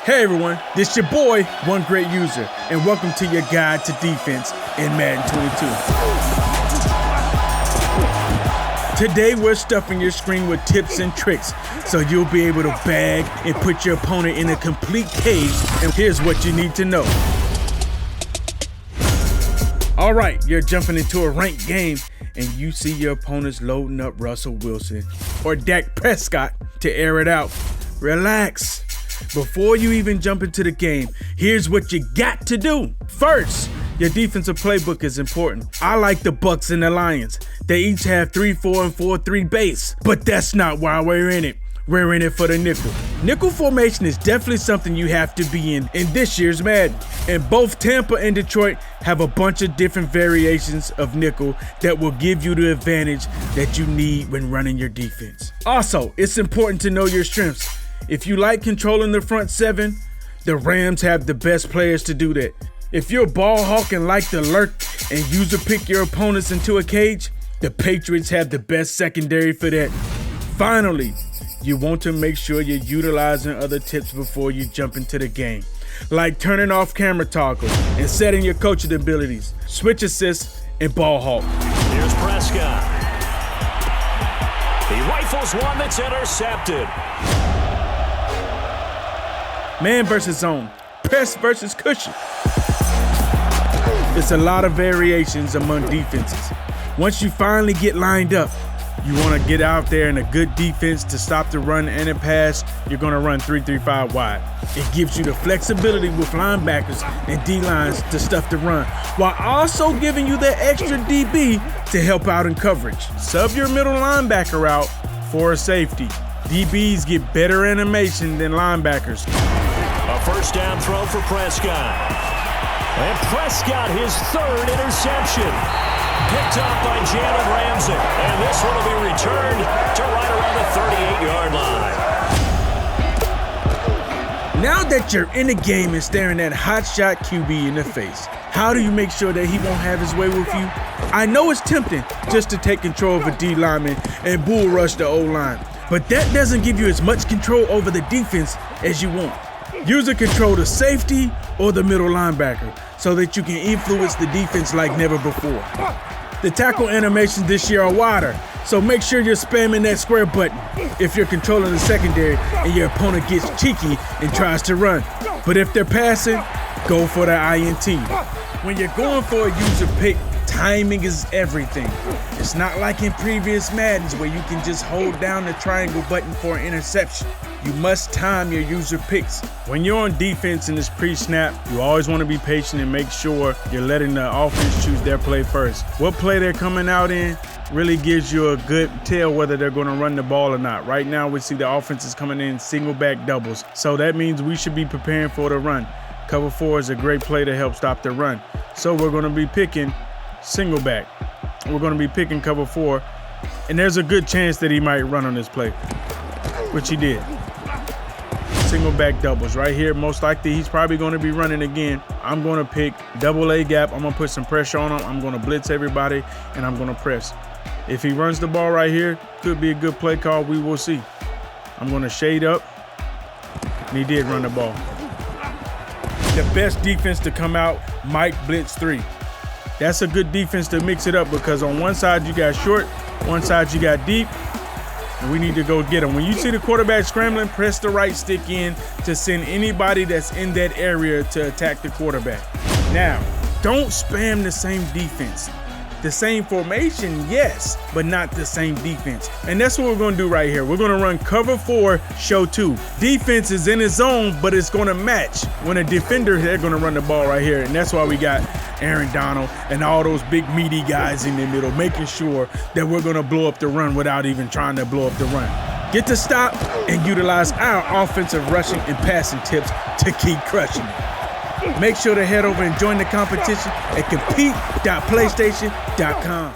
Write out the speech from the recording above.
Hey everyone, this your boy, One Great User, and welcome to your guide to defense in Madden 22. Today we're stuffing your screen with tips and tricks so you'll be able to bag and put your opponent in a complete cage, and here's what you need to know. Alright, you're jumping into a ranked game and you see your opponents loading up Russell Wilson or Dak Prescott to air it out. Relax. Before you even jump into the game, here's what you got to do. First, your defensive playbook is important. I like the Bucks and the Lions. They each have 3-4 and 4-3 base, but that's not why we're in it. We're in it for the nickel. Nickel formation is definitely something you have to be in this year's Madden. And both Tampa and Detroit have a bunch of different variations of nickel that will give you the advantage that you need when running your defense. Also, it's important to know your strengths. If you like controlling the front seven, the Rams have the best players to do that. If you're ball hawk and like to lurk and user pick your opponents into a cage, the Patriots have the best secondary for that. Finally, you want to make sure you're utilizing other tips before you jump into the game, like turning off camera toggles and setting your coaching abilities, switch assists, and ball hawk. Here's Prescott. He rifles one that's intercepted. Man versus zone, press versus cushion. It's a lot of variations among defenses. Once you finally get lined up, you want to get out there in a good defense to stop the run and the pass. You're going to run 3-3-5 wide. It gives you the flexibility with linebackers and D-lines to stuff the run, while also giving you the extra DB to help out in coverage. Sub your middle linebacker out for a safety. DBs get better animation than linebackers. A first down throw for Prescott. And Prescott, his third interception. Picked up by Jalen Ramsey. And this one will be returned to right around the 38-yard line. Now that you're in the game and staring that hotshot QB in the face, how do you make sure that he won't have his way with you? I know it's tempting just to take control of a D lineman and bull rush the O-line, but that doesn't give you as much control over the defense as you want. User control the safety or the middle linebacker so that you can influence the defense like never before. The tackle animations this year are wider, so make sure you're spamming that square button if you're controlling the secondary and your opponent gets cheeky and tries to run. But if they're passing, go for the INT. When you're going for a user pick, timing is everything. It's not like in previous Maddens where you can just hold down the triangle button for an interception. You must time your user picks. When you're on defense in this pre-snap, you always want to be patient and make sure you're letting the offense choose their play first. What play they're coming out in really gives you a good tell whether they're going to run the ball or not. Right now we see the offense is coming in single back doubles, so that means we should be preparing for the run. Cover 4 is a great play to help stop the run. So we're going to be picking single back. We're going to be picking cover 4, and there's a good chance that he might run on this play, which he did. Single back doubles right here. Most likely he's probably going to be running again. I'm going to pick double A gap. I'm going to put some pressure on him. I'm going to blitz everybody, and I'm going to press. If he runs the ball right here, could be a good play call. We will see. I'm going to shade up, and he did run the ball. The best defense to come out, Mike blitz 3. That's a good defense to mix it up because on one side you got short, one side you got deep, and we need to go get him. When you see the quarterback scrambling, press the right stick in to send anybody that's in that area to attack the quarterback. Now, don't spam the same defense. The same formation, yes, but not the same defense. And that's what we're going to do right here. We're going to run cover 4, show 2. Defense is in his zone, but it's going to match. When a defender, they're going to run the ball right here. And that's why we got Aaron Donald and all those big meaty guys in the middle, making sure that we're going to blow up the run without even trying to blow up the run. Get to stop and utilize our offensive rushing and passing tips to keep crushing it. Make sure to head over and join the competition at compete.playstation.com.